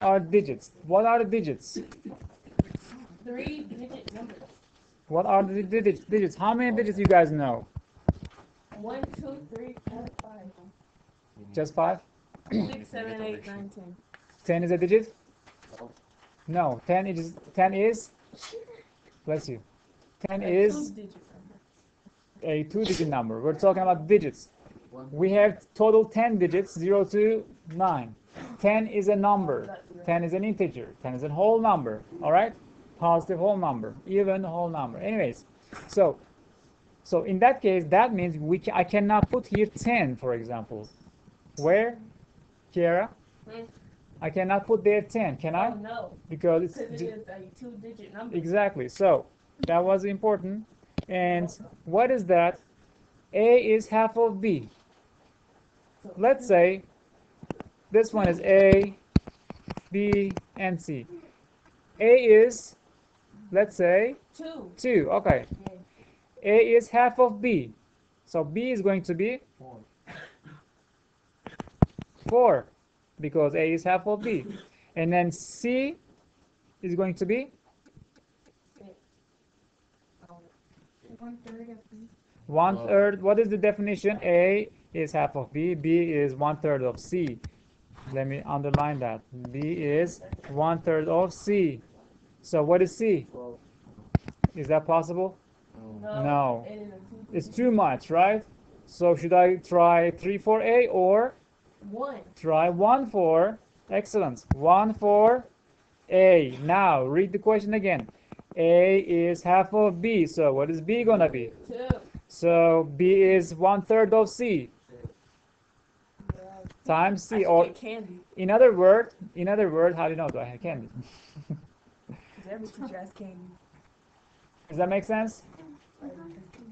are digits? What are the digits? 3-digit numbers. What are the digits? How many digits you guys know? 1, 2, 3, 4, 5. Just 5? 6, 7, 8, 9, 10. 10 is a digit? No, 10 is, bless you. 10 is a 2-digit number. We're talking about digits. We have total 10 digits, 0 to 9. 10 is a number. 10 is an integer. 10 is a whole number. All right? Positive whole number, even whole number. Anyways, so in that case, that means I cannot put here 10, for example. Where, Kiara? I cannot put there 10, can I? Oh, no. Because it is a 2-digit number. Exactly. So that was important. And what is that? A is half of B. Let's say this one is A, B, and C. A is, let's say, 2. 2. Okay. A is half of B. So B is going to be 4 because A is half of B. And then C is going to be 1/3 of B. 1/3. What is the definition? A is half of B. B is 1/3 of C. Let me underline that. B is 1/3 of C. So what is C? Is that possible? No. It's too much, right? So should I try 3 for A or 1? try 1 for? Excellent. 1 for A. Now read the question again. A is half of B. So what is B gonna be? 2. So B is 1/3 of C times C. Or candy. in other word, how do you know do I have candy? Every teacher has candy. Does that make sense?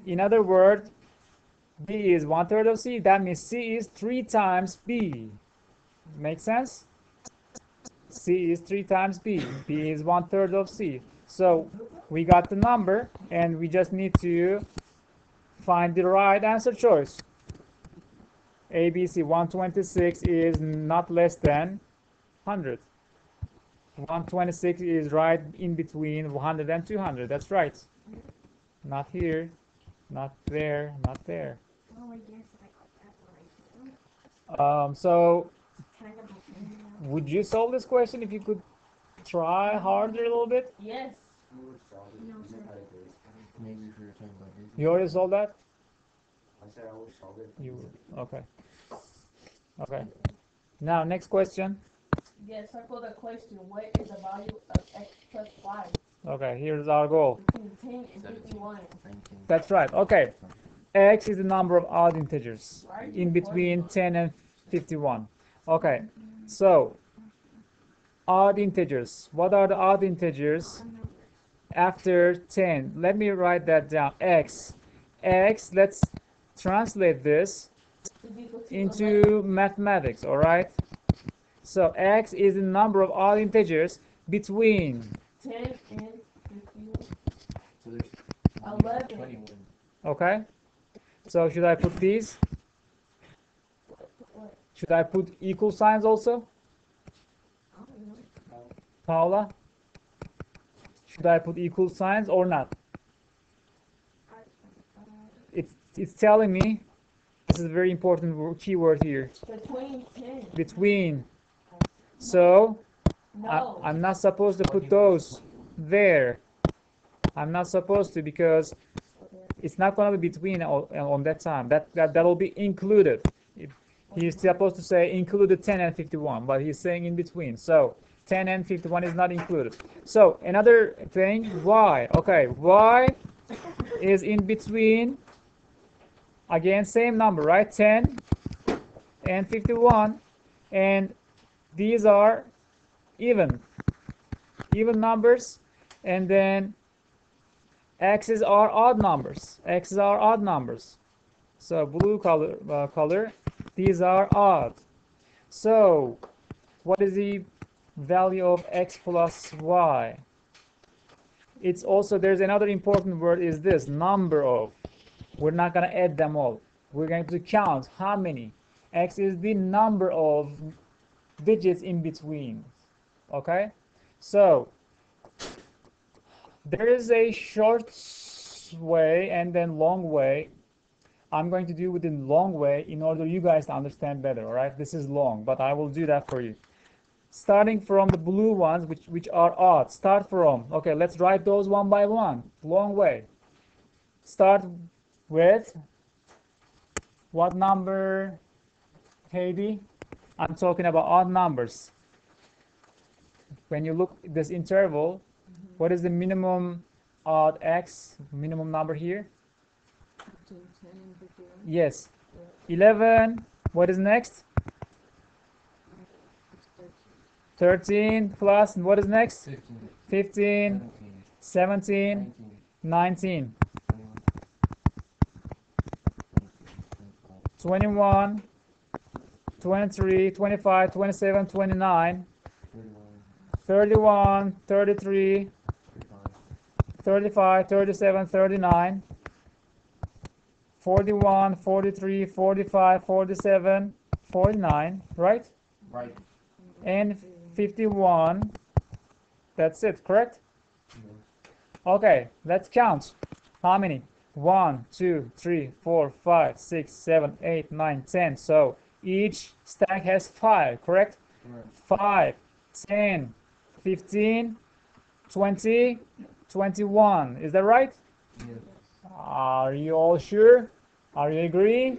In other words, B is 1/3 of C. That means C is 3 times B. Make sense? C is 3 times B. B is 1/3 of C. So we got the number, and we just need to find the right answer choice. ABC 126 is not less than 100. 126 is right in between 100 and 200. That's right. Not here, not there, not there. Oh, I guess I got that right. So would you solve this question if you could try harder a little bit? Yes. No, sir. You already solved that? I said I would solve it. You okay. Okay. Now next question. Yes, circle the question. What is the value of x plus 5? Okay, here's our goal. Between 10 and 51. That's right. Okay. X is the number of odd integers in between 10 and 51. Okay. So odd integers. What are the odd integers after 10? Let me write that down. X. Let's translate this into mathematics, all right? So X is the number of odd integers between 10 and 51. So there's 11. 21. Okay? So should I put these? Should I put equal signs also? Paula? Should I put equal signs or not? It's telling me, this is a very important keyword here. Between 10. Between. So No. I'm not supposed to put those there. I'm not supposed to, because it's not going to be between on that time. That'll be included. He's supposed to say included 10 and 51, but he's saying in between. So 10 and 51 is not included. So another thing, y. Okay, y is in between. Again, same number, right? 10 and 51, and these are even numbers, and then x's are odd numbers. X's are odd numbers. So blue color, these are odd. So what is the value of x plus y? It's also, there's another important word, is this number of. We're not going to add them all. We're going to count how many. X is the number of digits in between. Okay, so there is a short way and then long way. I'm going to do with the long way in order you guys to understand better. All right, this is long, but I will do that for you. Starting from the blue ones, which are odd. Start from, okay, let's write those one by one. Long way. Start with what number, Heidi? I'm talking about odd numbers. When you look at this interval, what is the minimum odd x, minimum number here? Between 10 and 51. Yes. 11. What is next? It's 13 plus, and what is next? 15, 15, 17, 19, 21, 23, 25, 27, 29, 31, 33, 35, 37, 39, 41, 43, 45, 47, 49, right? Right. And 51. That's it, correct? Okay, let's count. How many? 1, 2, 3, 4, 5, 6, 7, 8, 9, 10. So each stack has 5, correct? Right. 5, 10, 15, 20, 21. Is that right? Yes. Are you all sure? Are you agree?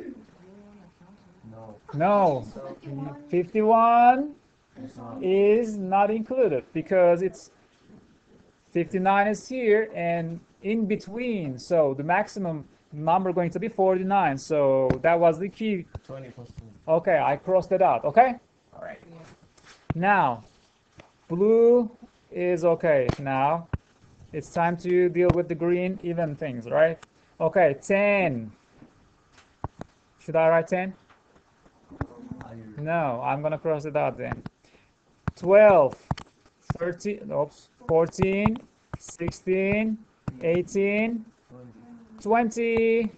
No. No. 51 It's not. is not included because it's 59 is here and in between. So the maximum number going to be 49. So that was the key. 20 plus 20. Okay, I crossed it out. Okay. All right. Now, blue is okay. Now, it's time to deal with the green even things, right? Okay, 10. Should I write 10? No, I'm gonna cross it out then. 12, 13, oops, 14, 16, 18, 20,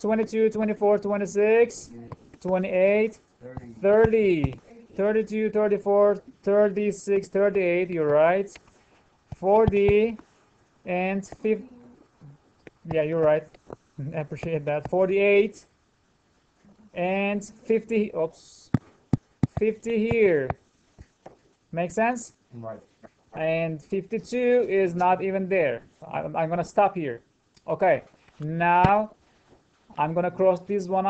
22, 24, 26, 28, 30, 32, 34, 36, 38, you're right. 40 and 50. Yeah, you're right. I appreciate that. 48 and 50. Oops. 50 here. Make sense? Right. And 52 is not even there. I'm gonna stop here. Okay. Now I'm gonna cross this one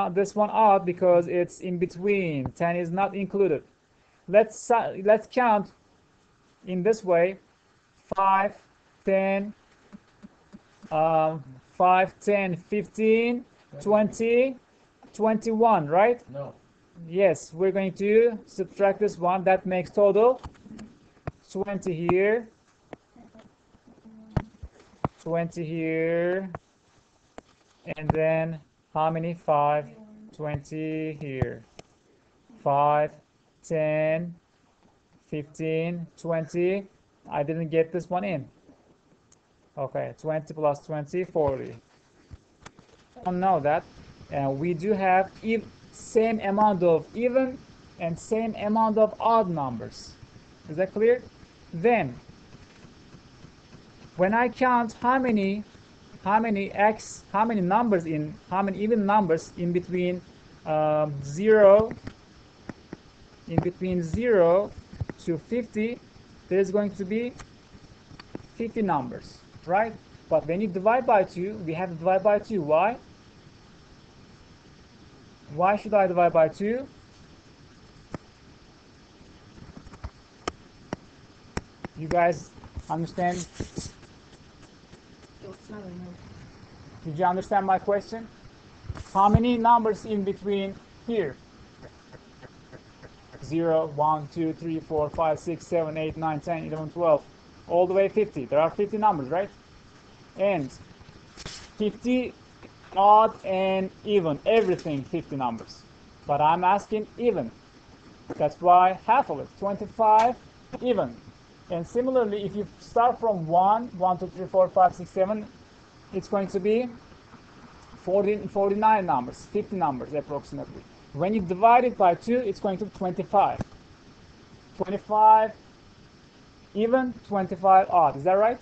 out because it's in between. 10 is not included. Let's count in this way. 5, 10, 5, 10, 15, 20, 21, right? No. Yes, we're going to subtract this one. That makes total 20 here, 20 here, and then how many? 5, 20 here. 5, 10, 15, 20. I didn't get this one in. Okay, 20 plus 20, 40. I don't know that. And we do have same amount of even and same amount of odd numbers. Is that clear? Then, when I count how many numbers how many even numbers in between 0 to 50, there's going to be 50 numbers, right? But when you divide by 2, we have to divide by 2. Why? Why should I divide by 2? You guys understand? Did you understand my question? How many numbers in between here? 0, 1, 2, 3, 4, 5, 6, 7, 8, 9, 10, 11, 12, all the way 50. There are 50 numbers, right? And 50 odd and even, everything 50 numbers. But I'm asking even. That's why half of it, 25 even. And similarly, if you start from 1, 2, 3, 4, 5, 6, 7, it's going to be 49 numbers, 50 numbers approximately. When you divide it by 2, it's going to be 25. 25 even, 25 odd. Is that right?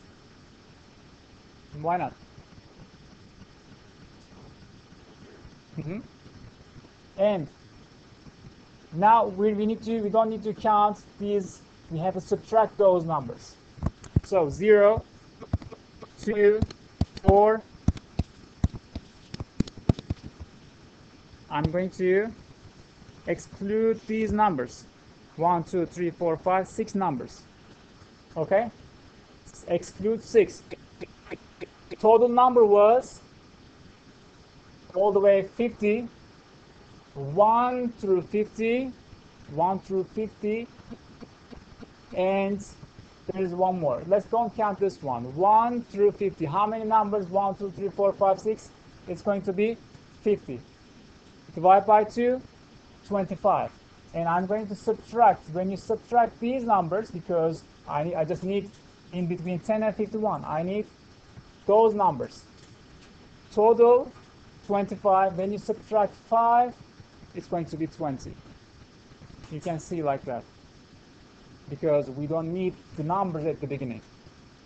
Why not? And now we don't need to count these. We have to subtract those numbers. So 0, 2, 4. I'm going to exclude these numbers. 1, 2, 3, 4, 5, 6 numbers. Okay? Exclude 6. Total number was all the way 50. 1 through 50. 1 through 50. And there is one more. Let's don't count this one. 1 through 50. How many numbers? 1, 2, 3, 4, 5, 6. It's going to be 50. Divide by 2, 25. And I'm going to subtract. When you subtract these numbers, because I just need in between 10 and 51, I need those numbers. Total 25. When you subtract 5, it's going to be 20. You can see like that, because we don't need the numbers at the beginning.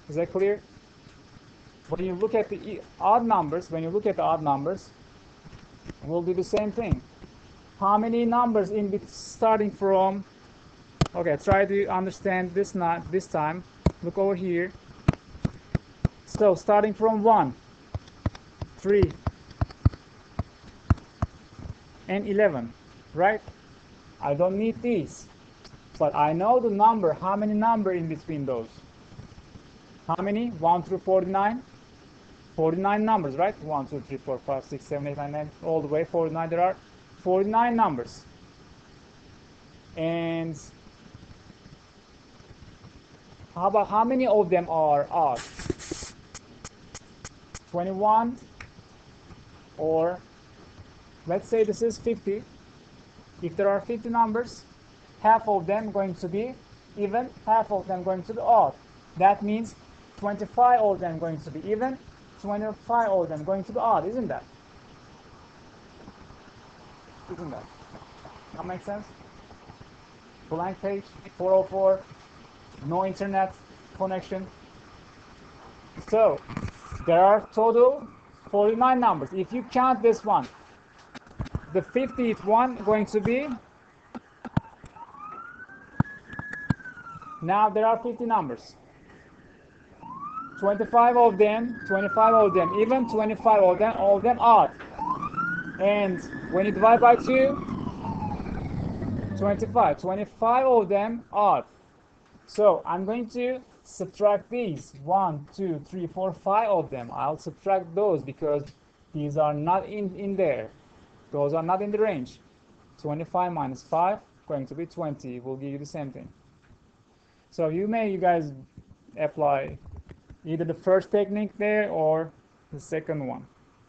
Is that clear? When you look at the odd numbers, we'll do the same thing. How many numbers starting from? Okay, try to understand this time. Look over here. So starting from 1, 3, and 11, right? I don't need these, but I know the number. How many number in between those? How many? 1 through 49? 49 numbers, right? 1, 2, 3, 4, 5, 6, 7, 8, 9, 10, all the way 49. There are 49 numbers. And how many of them are odd? 21, or let's say this is 50. If there are 50 numbers, half of them going to be even, half of them going to be odd. That means 25 of them going to be even, 25 of them going to be odd, isn't that? That makes sense? Blank page, 404, no internet connection. So there are total 49 numbers. If you count this one, the 50th one going to be, now there are 50 numbers. 25 of them even, 25 of them, all of them odd. And when you divide by 2, 25 of them odd. So I'm going to subtract these 1, 2, 3, 4, 5 of them. I'll subtract those because these are not in there. Those are not in the range. 25 minus 5 going to be 20. Will give you the same thing. So you guys apply either the first technique there or the second one.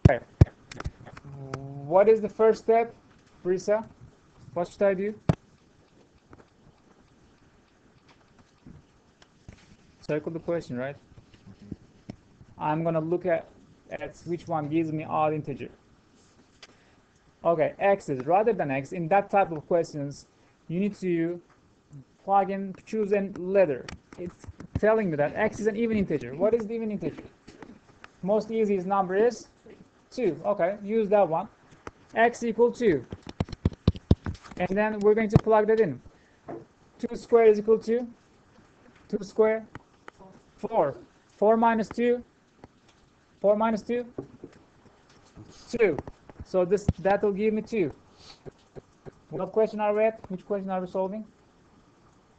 Okay. What is the first step, Brisa? What should I do? Circle the question, right? I'm gonna look at which one gives me odd integer. Okay, x's rather than x. In that type of questions, you need to plug in, choose a letter. It's telling me that x is an even integer. What is the even integer? Most easiest number is 2. Okay, use that one. X equal 2. And then we're going to plug that in. 2 squared is equal to 2 squared, 4. 4 minus 2. 4 minus 2. 2. So that will give me 2. What question are we at? Which question are we solving?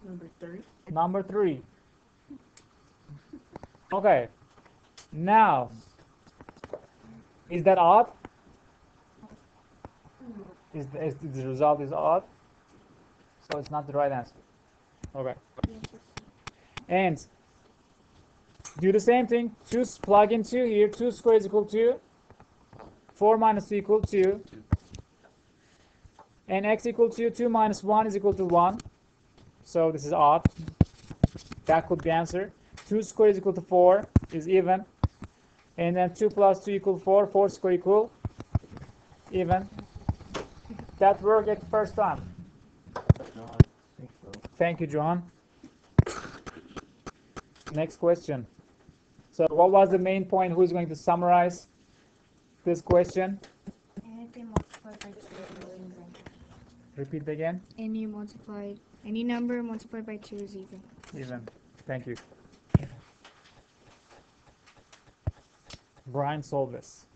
Number 3. Number 3. Okay. Now, is that odd? Is the result is odd? So it's not the right answer. Okay. And do the same thing. Plug in 2 here. 2 squared is equal to 4 minus 2 equal to, and x equal to 2 minus 1 is equal to 1. So this is odd. That could be answer. 2 squared is equal to 4 is even. And then 2 plus 2 equal 4. 4 squared equal even. That worked at the first time. No, I think so. Thank you, John. Next question. So what was the main point? Who's going to summarize this question? Anything multiplied by 2 is even. Repeat again. Any number multiplied by 2 is even. Even. Thank you. Brian, solve this.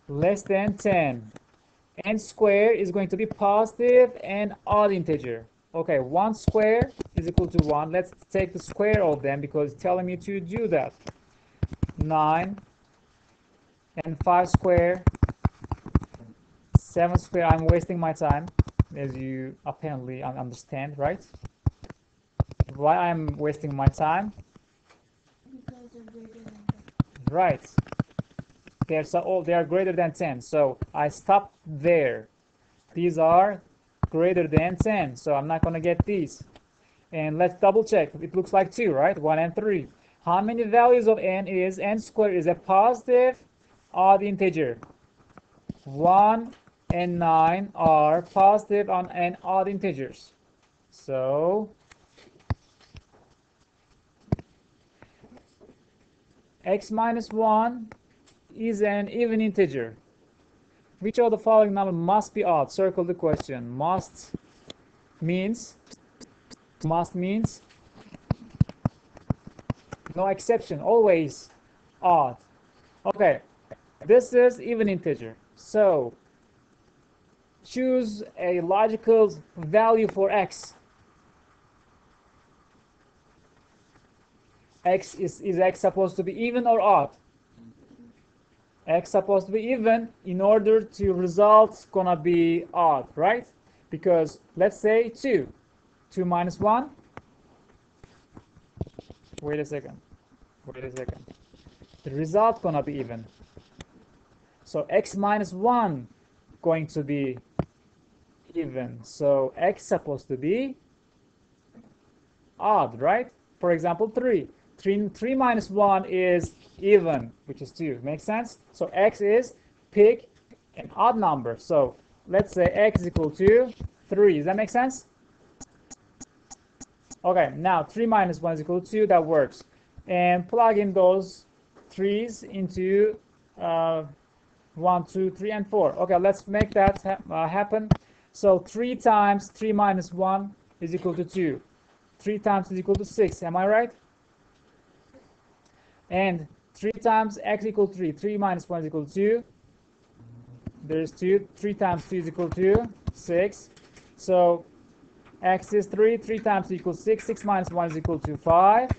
Less than 10. N squared is going to be positive and odd integer. Okay, 1 square is equal to 1. Let's take the square of them because it's telling me to do that. 9 and 5 square, 7 square. I'm wasting my time, as you apparently understand, right? Why I'm wasting my time? Because they're greater than 10. Right. They are greater than 10. So I stop there. These are greater than 10. So I'm not going to get these. And let's double check. It looks like 2, right? 1 and 3. How many values of n is? N squared is a positive odd integer. 1 and 9 are positive and odd integers. So x minus 1 is an even integer. Which of the following number must be odd? Circle the question. Must means no exception, always odd. Okay, this is even integer. So choose a logical value for x. Is x supposed to be even or odd? X supposed to be even. In order to results gonna be odd, right? Because let's say 2 minus 1. Wait a second. The result gonna be even. So x minus 1 going to be even. So x supposed to be odd, right? For example, 3 minus 1 is even, which is 2. Makes sense? So x is pick an odd number. So let's say x is equal to 3. Does that make sense? Okay, now 3 minus 1 is equal to 2. That works. And plug in those 3's into 1, 2, 3, and 4. Okay, let's make that happen. So 3 times 3 minus 1 is equal to 2. 3 times is equal to 6. Am I right? And 3 times x equal 3. 3 minus 1 is equal to 2. There's 2. 3 times 2 is equal to 6. So x is 3. 3 times 2 equals 6. 6 minus 1 is equal to 5.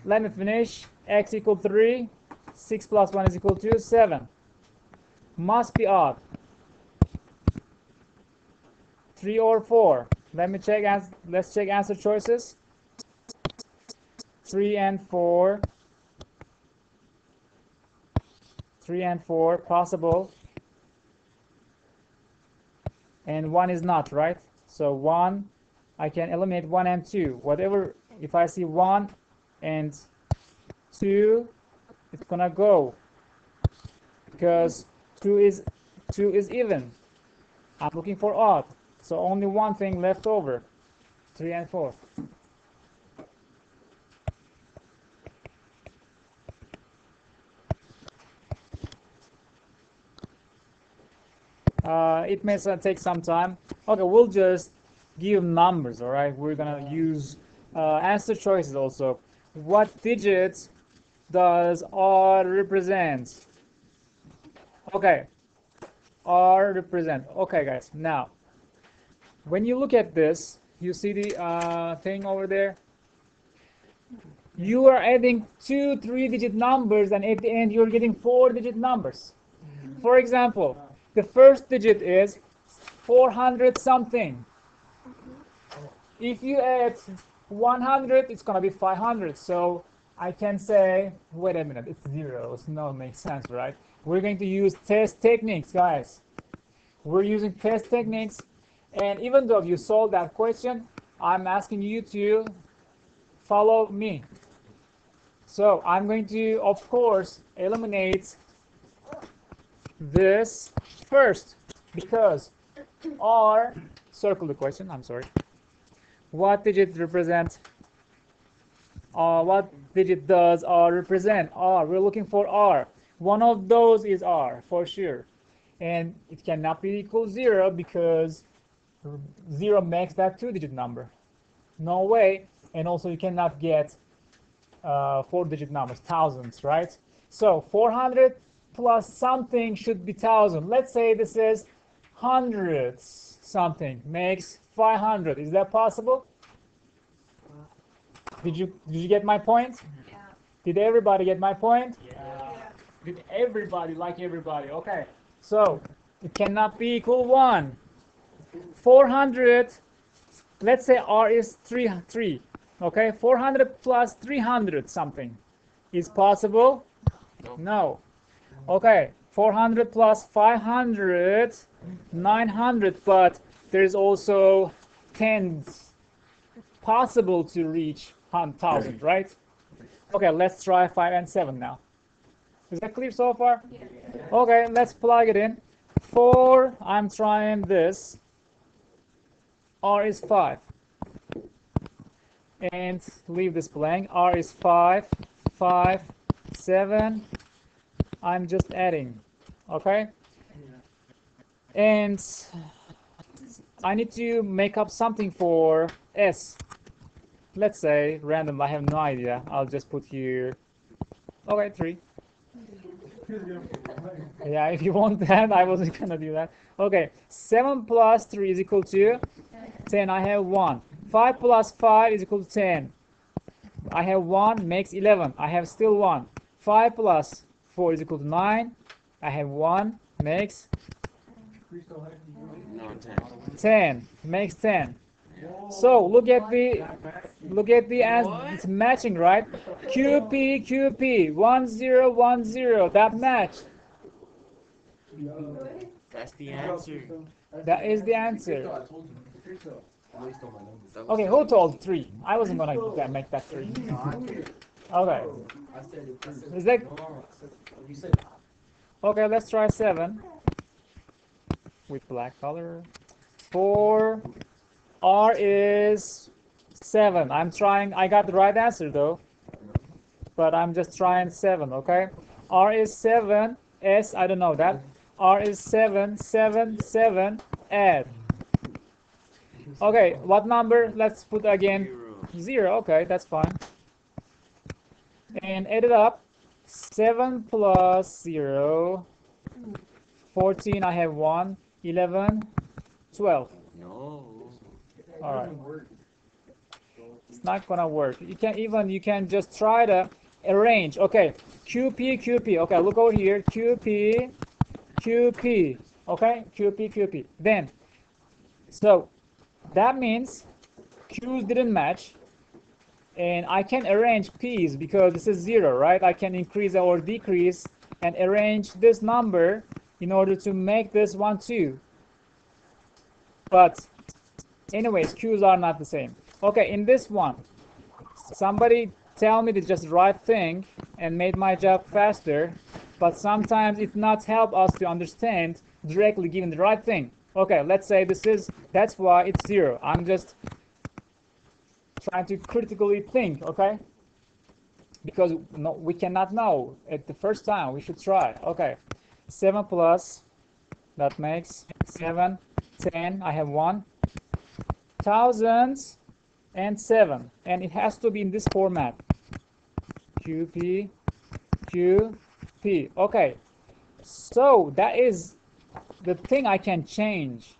Let me finish. X equal 3. 6 plus 1 is equal to 7. Must be odd. 3 or 4. Let's check answer choices. 3 and 4. 3 and 4 possible. And 1 is not, right? So 1, I can eliminate 1 and 2. Whatever, if I see 1 and 2, it's gonna go because 2 is even. I'm looking for odd, so only one thing left over. 3 and 4. It may take some time. Okay, we'll just give numbers. All right, we're gonna use answer choices also. What digits does R represent? Okay, R represent. Okay, guys. Now, when you look at this, you see the thing over there. You are adding 2 3-digit numbers, and at the end you're getting 4-digit numbers. For example, the first digit is 400 something. If you add 100, it's gonna be 500. So I can say, wait a minute, it's zeros. No, it makes sense, right? We're going to use test techniques, guys. We're using test techniques, and even though you solved that question, I'm asking you to follow me. So I'm going to, of course, eliminate this first, because R circle the question, I'm sorry. What digit represent, what digit does R represent? R, we're looking for R. One of those is R, for sure. And it cannot be equal 0 because 0 makes that 2-digit number. No way. And also you cannot get 4-digit numbers, thousands, right? So 400 plus something should be 1,000. Let's say this is hundreds something makes 500. Is that possible? Did you get my point? Yeah. Did everybody get my point? Yeah. Did everybody like everybody? Okay. So it cannot be equal 1. 400, let's say R is 3. Okay, 400 plus 300 something is possible? No. Okay, 400 plus 500, 900, but there's also tens possible to reach 1,000, right? Okay, let's try 5 and 7 now. Is that clear so far? Yeah. Okay, let's plug it in. 4, I'm trying this. R is 5. And leave this blank. R is 5, 5, 7. I'm just adding. Okay? And I need to make up something for S. Let's say random, I have no idea. I'll just put here, okay, 3. Yeah, if you want that, I wasn't gonna do that. Okay, 7 plus 3 is equal to 10. I have 1. 5 plus 5 is equal to 10. I have 1 makes 11. I have still 1. 5 plus 4 is equal to 9. I have 1 makes 10. Makes 10. So look at the it's matching, right? QP 1010, that matched. That's the answer. That is the answer. Okay, who told 3? I wasn't gonna make that 3. Okay. Is that okay? Let's try 7 with black color. 4. R is 7. I'm trying. I got the right answer though, but I'm just trying 7. Okay. R is 7. S, I don't know that. R is 7. 7. 7. Add. Okay. What number? Let's put again 0. Okay, that's fine. And add it up. 7 plus 0. 14. I have 1. 11. 12. No. All right. It's not gonna work. You can just try to arrange. Okay, QP. Okay, look over here. QP. Okay, QP. Then, so that means Q's didn't match, and I can arrange P's because this is 0, right? I can increase or decrease and arrange this number in order to make this one 2. But anyways, Q's are not the same. Okay, in this one, somebody tell me the just right thing and made my job faster, but sometimes it not help us to understand directly given the right thing. Okay, let's say that's why it's 0. I'm just trying to critically think, okay? Because no, we cannot know at the first time. We should try. Okay, 7 plus, that makes 7, 10. I have 1. Thousands and 7, and it has to be in this format. QP. Okay, so that is the thing I can change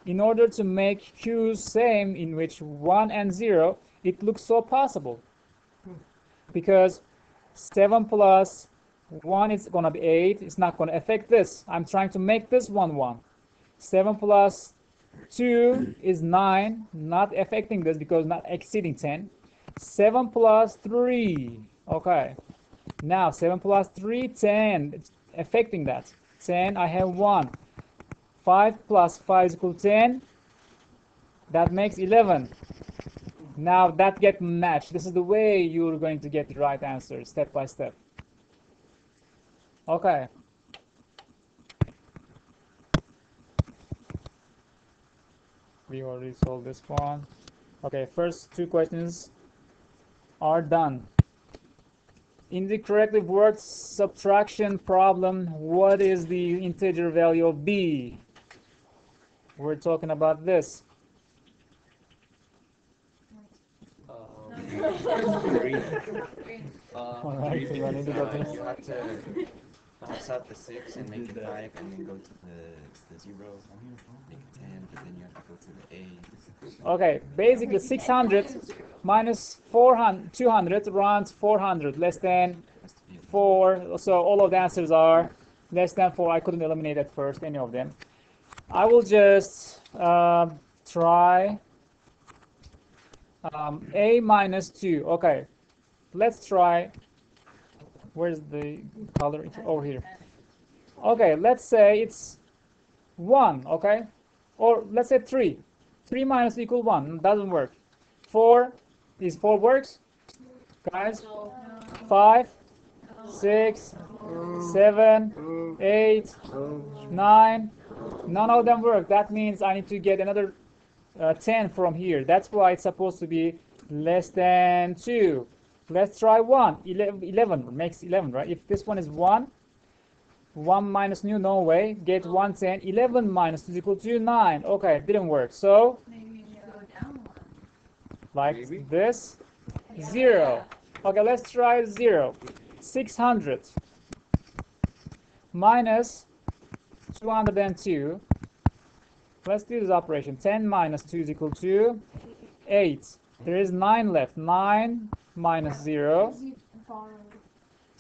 in order to make Q's same, in which 1 and 0. It looks so possible because 7 plus 1 is gonna be 8. It's not gonna affect this. I'm trying to make this 1. 7 plus 2 is 9, not affecting this because not exceeding 10. 7 plus 3, okay. Now 7 plus 3, 10, it's affecting that. 10, I have 1. 5 plus 5 is equal to 10. That makes 11. Now that get matched. This is the way you're going to get the right answer, step by step. Okay. We already solved this one. Okay, first two questions are done. In the correctly worded subtraction problem, what is the integer value of b? We're talking about this. Three. Alright, Three so I because need to go to you have to cross out the 6 and make it 5, and then go to the 0, make it 10, but then you have to go to the 8. Okay, basically 600 minus 400, 200 rounds 400, less than 4. So all of the answers are less than 4. I couldn't eliminate at first any of them. I will just try a minus 2. Okay, let's try. Where's the color? Over here. Okay, let's say it's 1. Okay, or let's say 3. 3 minus equal 1 doesn't work. 4 is 4 works, guys. 5, 6, 7, 8, 9. None of them work. That means I need to get another 10 from here. That's why it's supposed to be less than 2. Let's try 1. 11 makes 11, right? If this one is 1, 1 minus new, no way. Get 1, 10. 11 minus 2 is equal to 9. Okay, didn't work. So, like this, 0. Okay, let's try 0. 600 minus 202. Let's do this operation. 10 minus 2 is equal to 8. There is 9 left. 9 minus 0.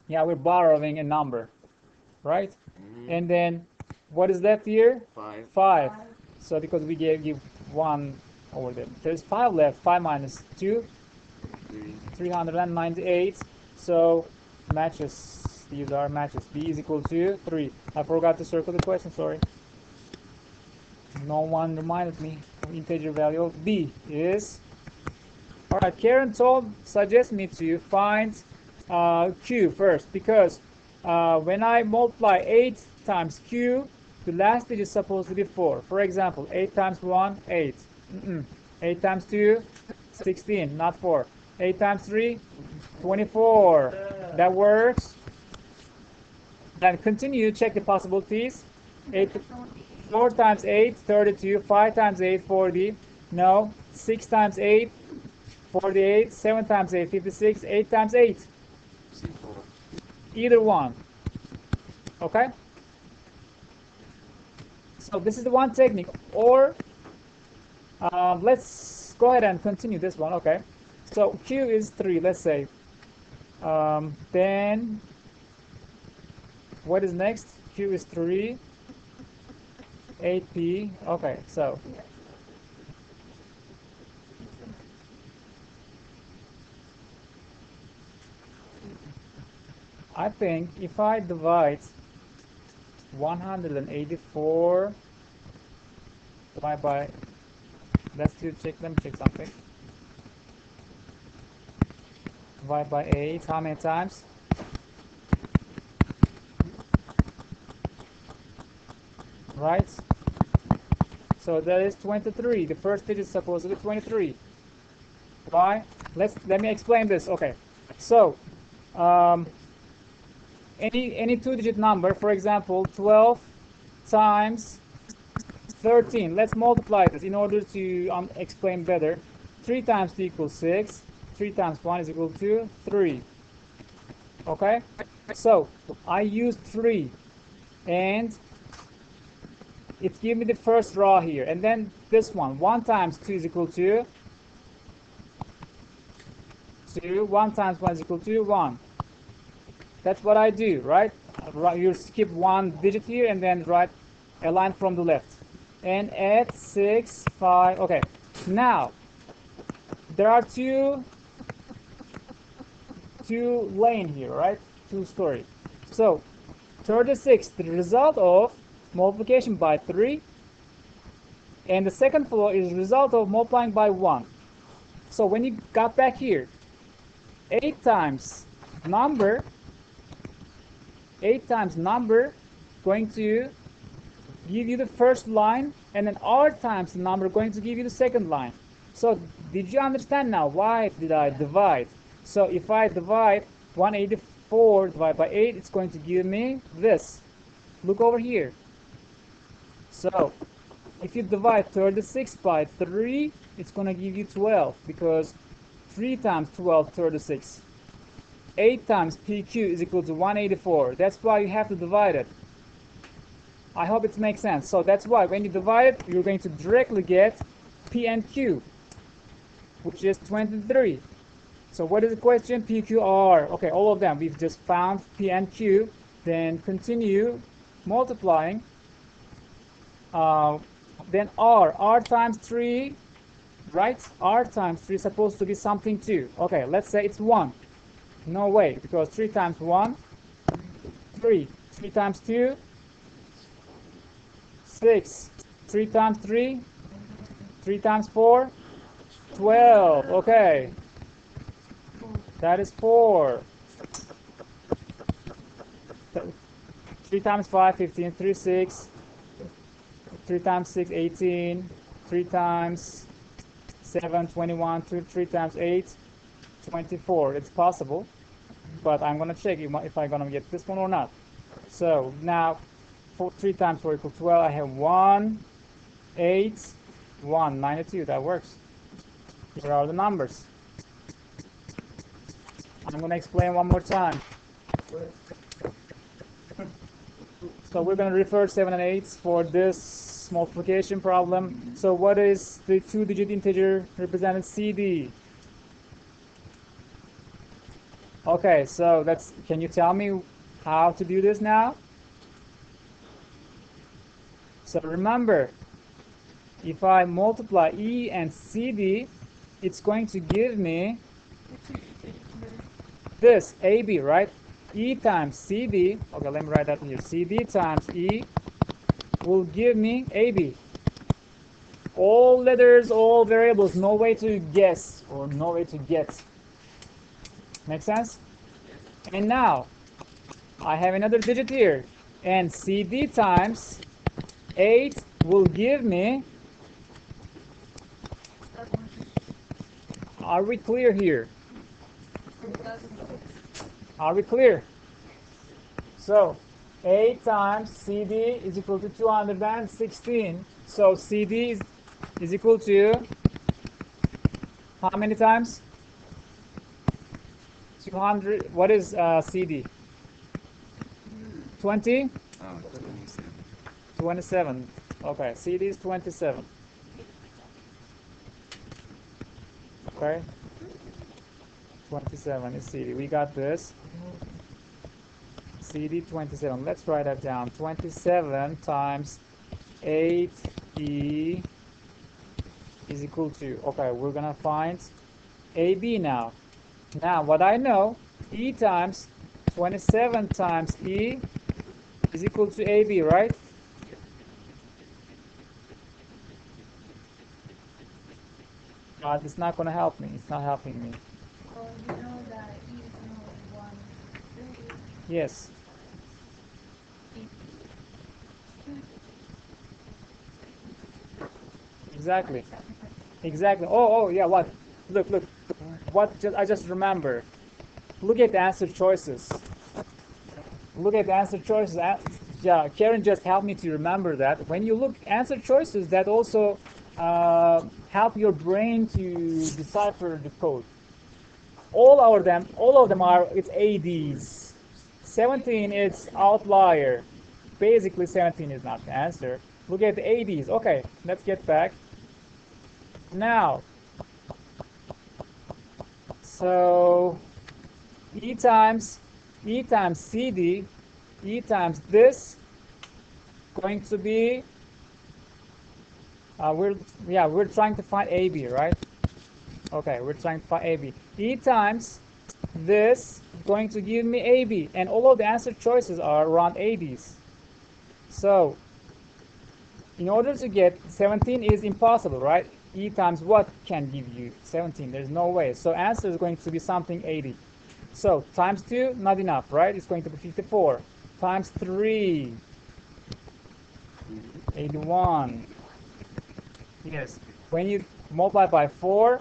Yeah, we're borrowing a number, right? And then what is left here? 5. 5. So because we give 1 over there. There's 5 left. 5 minus 2, 398. So matches. These are matches. B is equal to 3. I forgot to circle the question, sorry. No one reminded me. Integer value of B is... Alright, Karen suggests me to find Q first, because when I multiply 8 times Q, the last digit is supposed to be 4. For example, 8 times 1, 8. 8 times 2, 16, not 4. 8 times 3, 24. That works. Then continue, check the possibilities. 4 times 8, 32. 5 times 8, 40. No. 6 times 8, 48. 7 times 8, 56. 8 times 8. Either one. Okay? So this is the one technique. Or let's go ahead and continue this one. Okay. So Q is 3, let's say. Then what is next? Q is 3. 8p. Okay, so I think if I divide 184 by let's check something. Divide by 8, how many times? Right? So that is 23. The first digit is supposed to be 23. Why? Let me explain this. Okay. So any two-digit number, for example, 12 times 13. Let's multiply this in order to explain better. 3 times 2 equals 6. 3 times 1 is equal to 3. Okay? So I use 3, and it gives me the first row here. And then this one. 1 times 2 is equal to 2. 1 times 1 is equal to 1. That's what I do, right? You skip one digit here and then write a line from the left. And add 6, 5. Okay. Now, there are two lane here, right? 2 story. So, 36, the result of multiplication by 3. And the second floor is the result of multiplying by 1. So, when you got back here, 8 times number going to give you the first line, and then R times the number going to give you the second line. So did you understand now why did I divide? So if I divide 184 divided by 8, it's going to give me this. Look over here. So if you divide 36 by 3, it's going to give you 12, because 3 times 12, 36. 8 times PQ is equal to 184. That's why you have to divide it. I hope it makes sense. So that's why when you divide it, you're going to directly get P and Q, which is 23. So what is the question? P, Q, R. Okay, all of them. We've just found P and Q. Then continue multiplying. Then R times 3, right? R times 3 is supposed to be something too. Okay, let's say it's 1. No way, because 3 times 1, 3. 3 times 2, 6. 3 times 3, 3 times 4, 12. Okay, that is 4. 3 times 5, 15. 3, 6. 3 times 6, 18. 3 times 7, 21. 3 times 8, 24. It's possible, but I'm going to check if I'm going to get this one or not. So now 3 times 4 equals 12. I have 1, 8, 1, 92. That works. Here are the numbers. I'm going to explain one more time. So we're going to refer 7 and 8 for this multiplication problem. So what is the 2-digit integer represented CD? Okay, so can you tell me how to do this now? So remember, if I multiply E and CD, it's going to give me this, AB, right? E times CD, okay, let me write that here. CD times E will give me AB. All letters, all variables, no way to guess or no way to get. Make sense? And now I have another digit here, and CD times 8 will give me. Are we clear here? Are we clear? So 8 times CD is equal to 216. So CD is equal to how many times? 200. What is CD? 20? 27. Okay, CD is 27. Okay, 27 is CD. We got this. CD 27. Let's write that down. 27 times 8E is equal to. Okay, we're gonna find AB now. Now, what I know, E times 27 times E is equal to AB, right? It's not going to help me. It's not helping me. Well, you know that E is only 1. Yes. Exactly. Exactly. Oh, yeah. What? Look. I just remember. Look at the answer choices. Look at the answer choices. Yeah, Karen just helped me to remember that. When you look answer choices, that also help your brain to decipher the code. All of them are, it's ADs. 17 is outlier. Basically 17 is not the answer. Look at the ADs. Okay, let's get back. Now, so E times CD, E times this, going to be, we're trying to find AB, right? Okay, we're trying to find AB. E times this going to give me AB, and all of the answer choices are around ABs. So in order to get 17 is impossible, right? E times what can give you 17? There's no way. So answer is going to be something 80. So times 2, not enough, right? It's going to be 54. Times 3. 81. Yes. When you multiply by 4,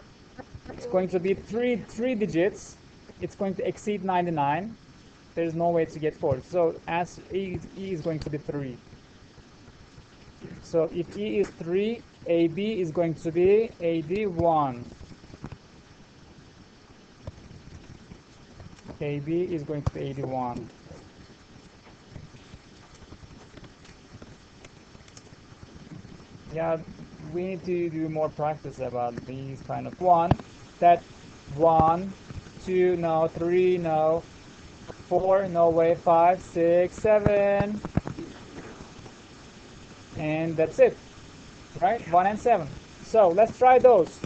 it's going to be three digits. It's going to exceed 99. There's no way to get 4. So answer E is going to be 3. So if E is 3, AB is going to be 81. AB is going to be 81. Yeah, we need to do more practice about these kind of 1. That 1, 2, no, 3, no, 4, no way, 5, 6, 7. And that's it, right? 1 and 7. So let's try those.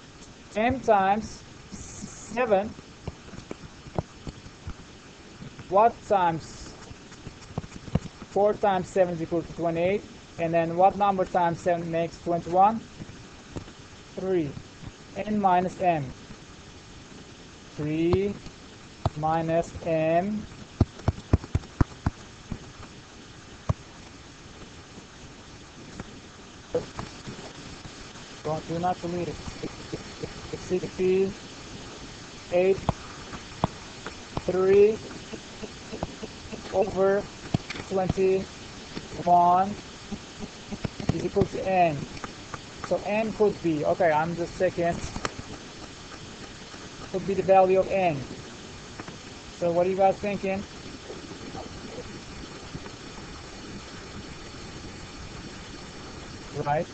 M times 7. What times 4 times 7 is equal to 28? And then what number times 7 makes 21? 3. N minus M. 3 minus M. Do not believe it. 68, 3 over 21 is equal to N. So N could be, okay, I'm just checking, could be the value of N. So what are you guys thinking? Right?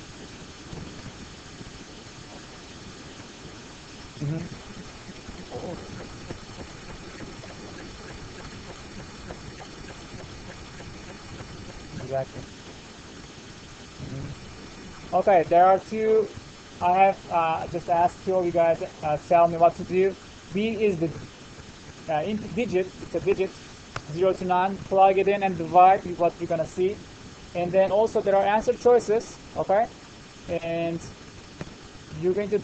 Exactly. Okay, there are two. I have just asked two of you guys tell me what to do. B is the digit. It's a digit, 0 to 9. Plug it in and divide is what you're gonna see. And then also there are answer choices. Okay, and you're going to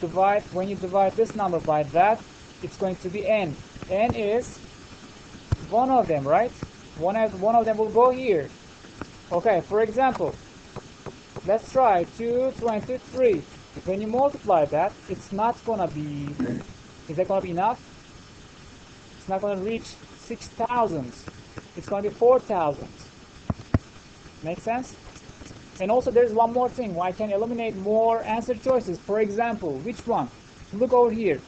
divide. When you divide this number by that, it's going to be N. N is one of them, right? One of them will go here. Okay, for example, let's try 223. When you multiply that, it's not gonna be, is that gonna be enough? It's not gonna reach 6,000. It's gonna be 4,000. Make sense? And also there's one more thing. I can eliminate more answer choices. For example, which one? Look over here.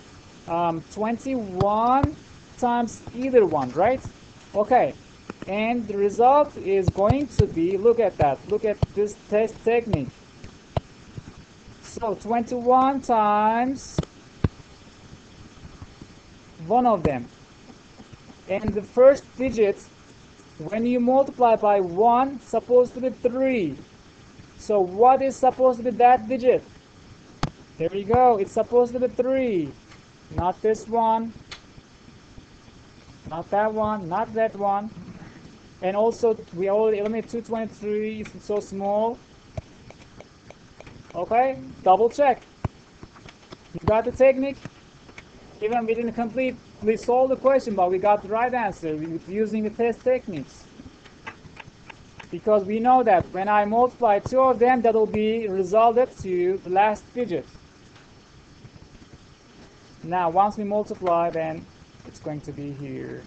21 times either one, right? Okay. And the result is going to be, look at that. Look at this test technique. So 21 times one of them. And the first digit, when you multiply by 1, supposed to be 3. So what is supposed to be that digit? There we go. It's supposed to be 3. Not this one. Not that one. Not that one. And also, we already eliminated 223. It's so small. Okay? Double check. You got the technique? Even we didn't completely solve the question, but we got the right answer using the test techniques. Because we know that when I multiply two of them, that will be resulted to the last digit. Now, once we multiply, then it's going to be here.